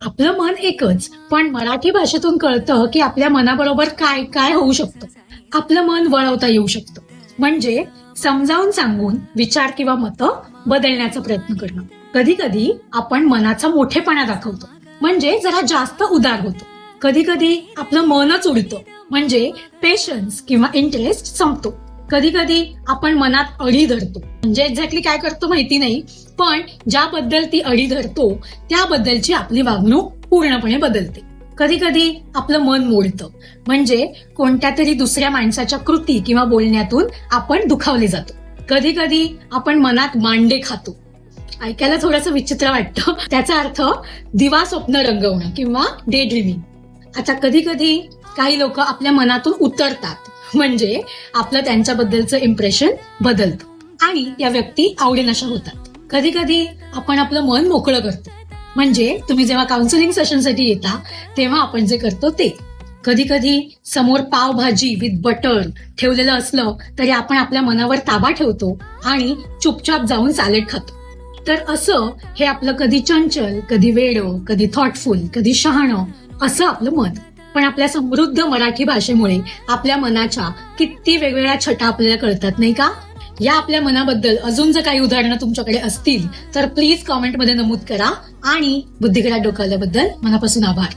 आपलं मन एकच, पण मराठी भाषेतून कळतं की आपल्या मनाबरोबर काय काय होऊ शकतं. आपलं मन वळवता येऊ शकतं. म्हणजे समजावून सांगून विचार किंवा मतं बदलण्याचा प्रयत्न करणं. कधी कधी आपण मनाचा मोठेपणा दाखवतो, म्हणजे जरा जास्त उदार होतो. कधी कधी आपलं मनच उडतं, म्हणजे पेशन्स किंवा इंटरेस्ट संपतो. कधी कधी आपण मनात अडी धरतो, म्हणजे एक्झॅक्टली काय करतो माहिती नाही, पण ज्याबद्दल ती अडी धरतो त्याबद्दलची आपली वागणूक पूर्णपणे बदलते. कधी कधी आपलं मन मोडतं, म्हणजे कोणत्या तरी दुसऱ्या माणसाच्या कृती किंवा बोलण्यातून आपण दुखावले जातो. कधी कधी आपण मनात मांडे खातो. ऐकायला थोडंसं विचित्र वाटतं, त्याचा अर्थ दिवा स्वप्न रंगवणं किंवा डे ड्रीमिंग. आता कधी कधी काही लोक आपल्या मनातून उतरतात, म्हणजे आपलं त्यांच्याबद्दलचं इम्प्रेशन बदलतं आणि या व्यक्ती आवडीनशा होतात. कधी कधी आपण आपलं मन मोकळं करतो, म्हणजे तुम्ही जेव्हा काउन्सिलिंग सेशनसाठी येता तेव्हा आपण जे करतो ते. कधी कधी समोर पावभाजी विथ बटर ठेवलेलं असलं तरी आपण आपल्या मनावर ताबा ठेवतो आणि चुपचाप जाऊन सॅलेड खातो. तर असं हे आपलं कधी चंचल, कधी वेडं, कधी थॉटफुल, कधी शहाणं असं आपलं मन. पण आपल्या समृद्ध मराठी भाषेमुळे आपल्या मनाच्या किती वेगवेगळ्या छटा आपल्याला कळतात, नाही का? या आपल्या मनाबद्दल अजून जर काही उदाहरणं तुमच्याकडे असतील तर प्लीज कॉमेंटमध्ये नमूद करा. आणि बुद्धिगरात डोकावल्याबद्दल मनापासून आभार.